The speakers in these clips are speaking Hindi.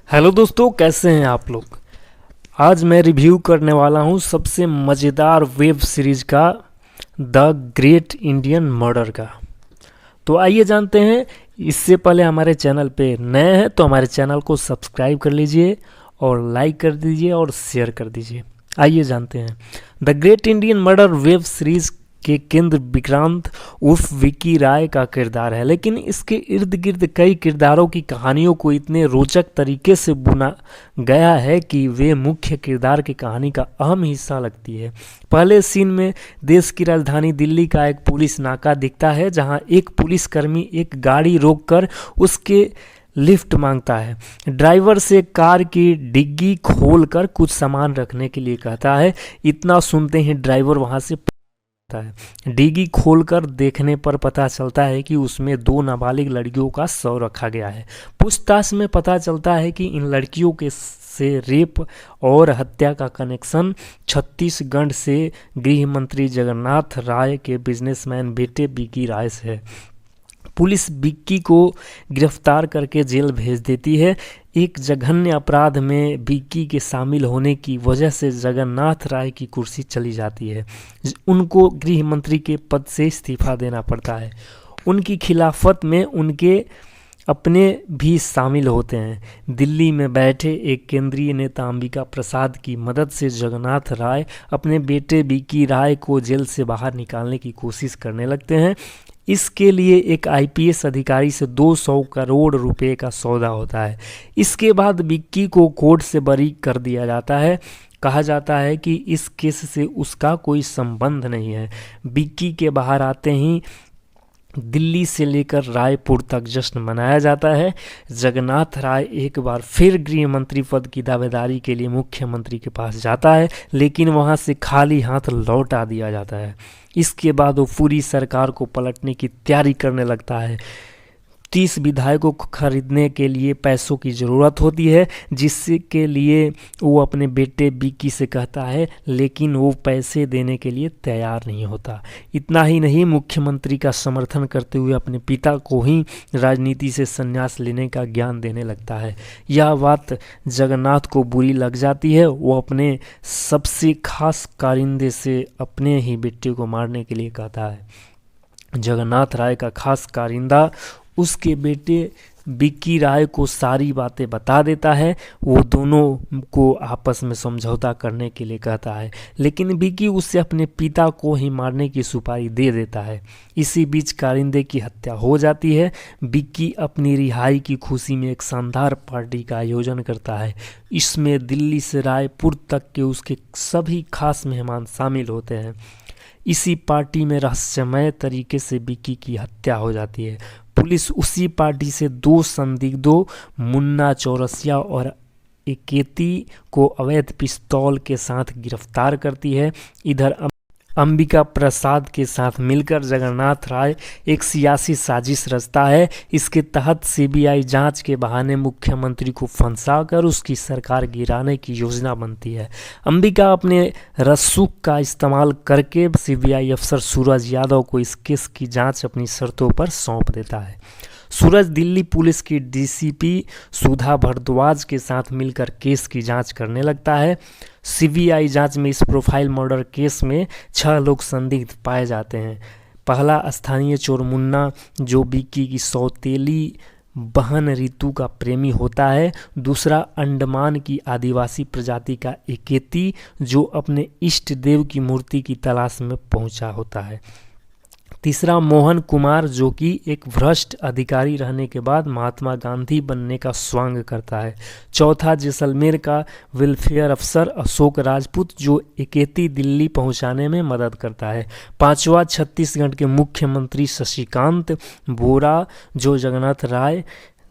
हेलो दोस्तों, कैसे हैं आप लोग। आज मैं रिव्यू करने वाला हूं सबसे मज़ेदार वेब सीरीज का, द ग्रेट इंडियन मर्डर का। तो आइए जानते हैं। इससे पहले हमारे चैनल पे नए हैं तो हमारे चैनल को सब्सक्राइब कर लीजिए और लाइक कर दीजिए और शेयर कर दीजिए। आइए जानते हैं। The great Indian murder web series के केंद्र विक्रांत उर्फ विक्की राय का किरदार है, लेकिन इसके इर्द गिर्द कई किरदारों की कहानियों को इतने रोचक तरीके से बुना गया है कि वे मुख्य किरदार की कहानी का अहम हिस्सा लगती है। पहले सीन में देश की राजधानी दिल्ली का एक पुलिस नाका दिखता है, जहां एक पुलिसकर्मी एक गाड़ी रोककर उसके लिफ्ट मांगता है। ड्राइवर से कार की डिग्गी खोलकर कुछ सामान रखने के लिए कहता है। इतना सुनते ही ड्राइवर वहां से है। डिग्गी खोलकर देखने पर पता चलता है कि उसमें 2 नाबालिग लड़कियों का शव रखा गया है। पूछताछ में पता चलता है कि इन लड़कियों के से रेप और हत्या का कनेक्शन छत्तीसगढ़ से गृह मंत्री जगन्नाथ राय के बिजनेसमैन बेटे विक्की राय से है। पुलिस विक्की को गिरफ्तार करके जेल भेज देती है। एक जघन्य अपराध में विक्की के शामिल होने की वजह से जगन्नाथ राय की कुर्सी चली जाती है। उनको गृह मंत्री के पद से इस्तीफा देना पड़ता है। उनकी खिलाफत में उनके अपने भी शामिल होते हैं। दिल्ली में बैठे एक केंद्रीय नेता अंबिका प्रसाद की मदद से जगन्नाथ राय अपने बेटे विक्की राय को जेल से बाहर निकालने की कोशिश करने लगते हैं। इसके लिए एक आईपीएस अधिकारी से 200 करोड़ रुपए का सौदा होता है। इसके बाद विक्की को कोर्ट से बरी कर दिया जाता है। कहा जाता है कि इस केस से उसका कोई संबंध नहीं है। विक्की के बाहर आते ही दिल्ली से लेकर रायपुर तक जश्न मनाया जाता है। जगन्नाथ राय एक बार फिर गृह मंत्री पद की दावेदारी के लिए मुख्यमंत्री के पास जाता है, लेकिन वहां से खाली हाथ लौटा दिया जाता है। इसके बाद वो पूरी सरकार को पलटने की तैयारी करने लगता है। 30 विधायकों को खरीदने के लिए पैसों की ज़रूरत होती है, जिससे के लिए वो अपने बेटे विक्की से कहता है, लेकिन वो पैसे देने के लिए तैयार नहीं होता। इतना ही नहीं, मुख्यमंत्री का समर्थन करते हुए अपने पिता को ही राजनीति से संन्यास लेने का ज्ञान देने लगता है। यह बात जगन्नाथ को बुरी लग जाती है। वो अपने सबसे खास कारिंदे से अपने ही बेटे को मारने के लिए कहता है। जगन्नाथ राय का खास कारिंदा उसके बेटे विक्की राय को सारी बातें बता देता है। वो दोनों को आपस में समझौता करने के लिए कहता है, लेकिन विक्की उससे अपने पिता को ही मारने की सुपारी दे देता है। इसी बीच कारिंदे की हत्या हो जाती है। विक्की अपनी रिहाई की खुशी में एक शानदार पार्टी का आयोजन करता है। इसमें दिल्ली से रायपुर तक के उसके सभी खास मेहमान शामिल होते हैं। इसी पार्टी में रहस्यमय तरीके से विक्की की हत्या हो जाती है। पुलिस उसी पार्टी से 2 संदिग्धों, मुन्ना चौरसिया और एकेती को अवैध पिस्तौल के साथ गिरफ्तार करती है। इधर अंबिका प्रसाद के साथ मिलकर जगन्नाथ राय एक सियासी साजिश रचता है। इसके तहत सीबीआई जांच के बहाने मुख्यमंत्री को फंसाकर उसकी सरकार गिराने की योजना बनती है। अंबिका अपने रसूख का इस्तेमाल करके सीबीआई अफसर सूरज यादव को इस केस की जांच अपनी शर्तों पर सौंप देता है। सूरज दिल्ली पुलिस की डीसीपी सुधा भारद्वाज के साथ मिलकर केस की जांच करने लगता है। सीबीआई जांच में इस प्रोफाइल मर्डर केस में 6 लोग संदिग्ध पाए जाते हैं। पहला स्थानीय चोर मुन्ना, जो विक्की की सौतेली बहन रितु का प्रेमी होता है। दूसरा अंडमान की आदिवासी प्रजाति का एकेती, जो अपने इष्ट देव की मूर्ति की तलाश में पहुंचा होता है। तीसरा मोहन कुमार, जो कि एक भ्रष्ट अधिकारी रहने के बाद महात्मा गांधी बनने का स्वांग करता है। चौथा जैसलमेर का वेलफेयर अफसर अशोक राजपूत, जो एकेती दिल्ली पहुंचाने में मदद करता है। पांचवा छत्तीसगढ़ के मुख्यमंत्री शशिकांत बोरा, जो जगन्नाथ राय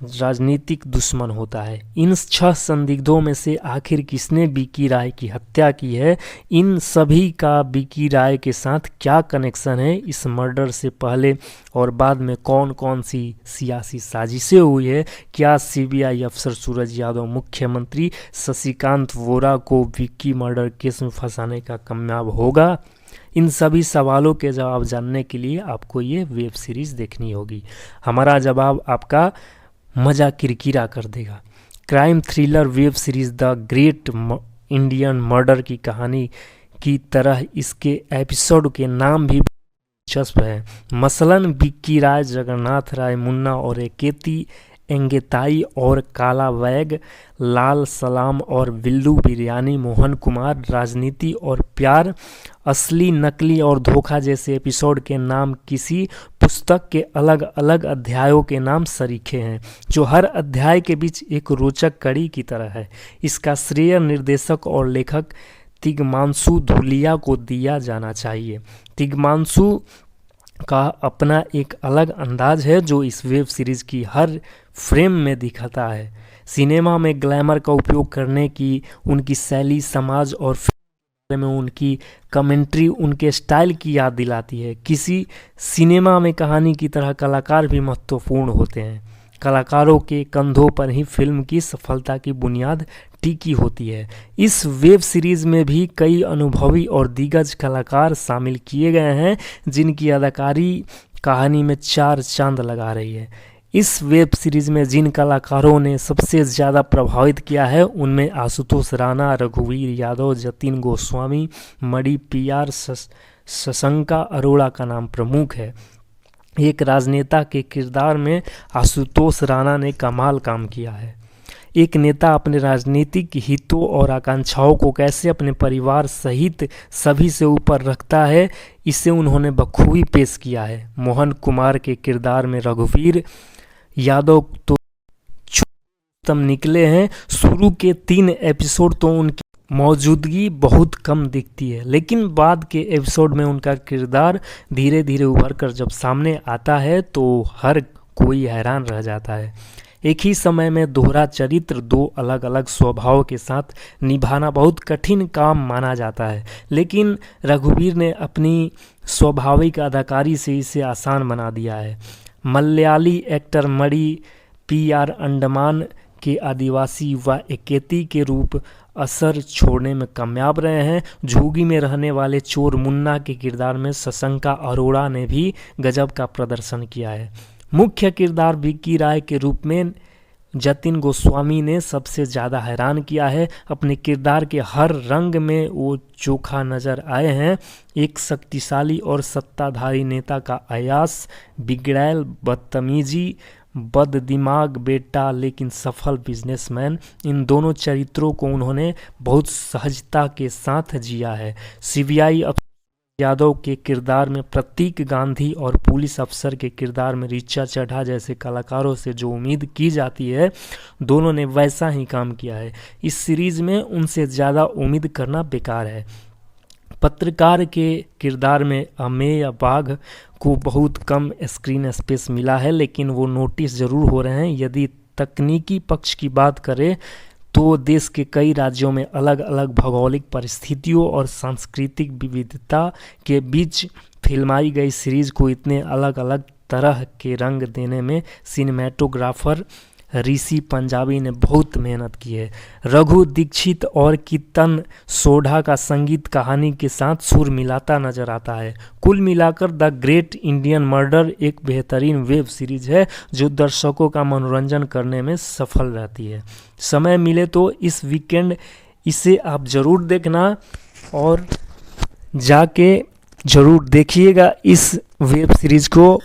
राजनीतिक दुश्मन होता है। इन 6 संदिग्धों में से आखिर किसने विक्की राय की हत्या की है, इन सभी का विक्की राय के साथ क्या कनेक्शन है, इस मर्डर से पहले और बाद में कौन कौन सी सियासी साजिशें हुई है, क्या सीबीआई अफसर सूरज यादव मुख्यमंत्री शशिकांत वोरा को विक्की मर्डर केस में फंसाने का कामयाब होगा। इन सभी सवालों के जवाब जानने के लिए आपको ये वेब सीरीज़ देखनी होगी। हमारा जवाब आपका मज़ा किरकिरा कर देगा। Crime thriller web series the great Indian murder की कहानी की तरह इसके एपिसोड के नाम भी दिलचस्प है। मसलन विक्की राय, जगन्नाथ राय, मुन्ना और एकेती एंगेताई और काला वैग, लाल सलाम और बिल्लू बिरयानी, मोहन कुमार, राजनीति और प्यार, असली नकली और धोखा जैसे एपिसोड के नाम किसी पुस्तक के अलग अलग अध्यायों के नाम सरीखे हैं, जो हर अध्याय के बीच एक रोचक कड़ी की तरह है। इसका श्रेय निर्देशक और लेखक तिग्मांशु धूलिया को दिया जाना चाहिए। तिग्मांशु का अपना एक अलग अंदाज है जो इस वेब सीरीज की हर फ्रेम में दिखता है। सिनेमा में ग्लैमर का उपयोग करने की उनकी शैली समाज और फिल्म में उनकी कमेंट्री उनके स्टाइल की याद दिलाती है। किसी सिनेमा में कहानी की तरह कलाकार भी महत्वपूर्ण होते हैं। कलाकारों के कंधों पर ही फिल्म की सफलता की बुनियाद टिकी होती है। इस वेब सीरीज में भी कई अनुभवी और दिग्गज कलाकार शामिल किए गए हैं, जिनकी अदाकारी कहानी में चार चांद लगा रही है। इस वेब सीरीज में जिन कलाकारों ने सबसे ज़्यादा प्रभावित किया है उनमें आशुतोष राणा, रघुवीर यादव, जतिन गोस्वामी, मणि PR, शशंका अरोड़ा का नाम प्रमुख है। एक राजनेता के किरदार में आशुतोष राणा ने कमाल काम किया है। एक नेता अपने राजनीतिक हितों और आकांक्षाओं को कैसे अपने परिवार सहित सभी से ऊपर रखता है, इसे उन्होंने बखूबी पेश किया है। मोहन कुमार के किरदार में रघुवीर यादव तो तम निकले हैं। शुरू के 3 एपिसोड तो उनकी मौजूदगी बहुत कम दिखती है, लेकिन बाद के एपिसोड में उनका किरदार धीरे धीरे उभर कर जब सामने आता है तो हर कोई हैरान रह जाता है। एक ही समय में दोहरा चरित्र 2 अलग अलग स्वभाव के साथ निभाना बहुत कठिन काम माना जाता है, लेकिन रघुवीर ने अपनी स्वाभाविक अदाकारी से इसे आसान बना दिया है। मलयाली एक्टर मणि PR अंडमान के आदिवासी युवा एकेती के रूप असर छोड़ने में कामयाब रहे हैं। झुग्गी में रहने वाले चोर मुन्ना के किरदार में शशंका अरोड़ा ने भी गजब का प्रदर्शन किया है। मुख्य किरदार विक्की राय के रूप में जतिन गोस्वामी ने सबसे ज़्यादा हैरान किया है। अपने किरदार के हर रंग में वो चोखा नज़र आए हैं। एक शक्तिशाली और सत्ताधारी नेता का आयास, बिगड़ैल, बदतमीजी, बददिमाग बेटा लेकिन सफल बिजनेसमैन, इन दोनों चरित्रों को उन्होंने बहुत सहजता के साथ जिया है। CBI अफसर यादव के किरदार में प्रतीक गांधी और पुलिस अफसर के किरदार में ऋचा चड्ढा जैसे कलाकारों से जो उम्मीद की जाती है, दोनों ने वैसा ही काम किया है। इस सीरीज में उनसे ज़्यादा उम्मीद करना बेकार है। पत्रकार के किरदार में अमेय बाघ को बहुत कम स्क्रीन स्पेस मिला है, लेकिन वो नोटिस ज़रूर हो रहे हैं। यदि तकनीकी पक्ष की बात करें तो देश के कई राज्यों में अलग अलग भौगोलिक परिस्थितियों और सांस्कृतिक विविधता के बीच फिल्माई गई सीरीज को इतने अलग अलग तरह के रंग देने में सिनेमेटोग्राफर ऋषि पंजाबी ने बहुत मेहनत की है। रघु दीक्षित और कीर्तन सोढ़ा का संगीत कहानी के साथ सुर मिलाता नजर आता है। कुल मिलाकर द ग्रेट इंडियन मर्डर एक बेहतरीन वेब सीरीज है जो दर्शकों का मनोरंजन करने में सफल रहती है। समय मिले तो इस वीकेंड इसे आप ज़रूर देखना और जाके ज़रूर देखिएगा इस वेब सीरीज़ को,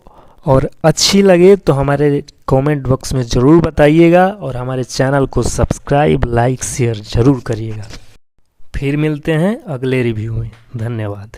और अच्छी लगे तो हमारे कमेंट बॉक्स में ज़रूर बताइएगा और हमारे चैनल को सब्सक्राइब, लाइक, शेयर ज़रूर करिएगा। फिर मिलते हैं अगले रिव्यू में। धन्यवाद।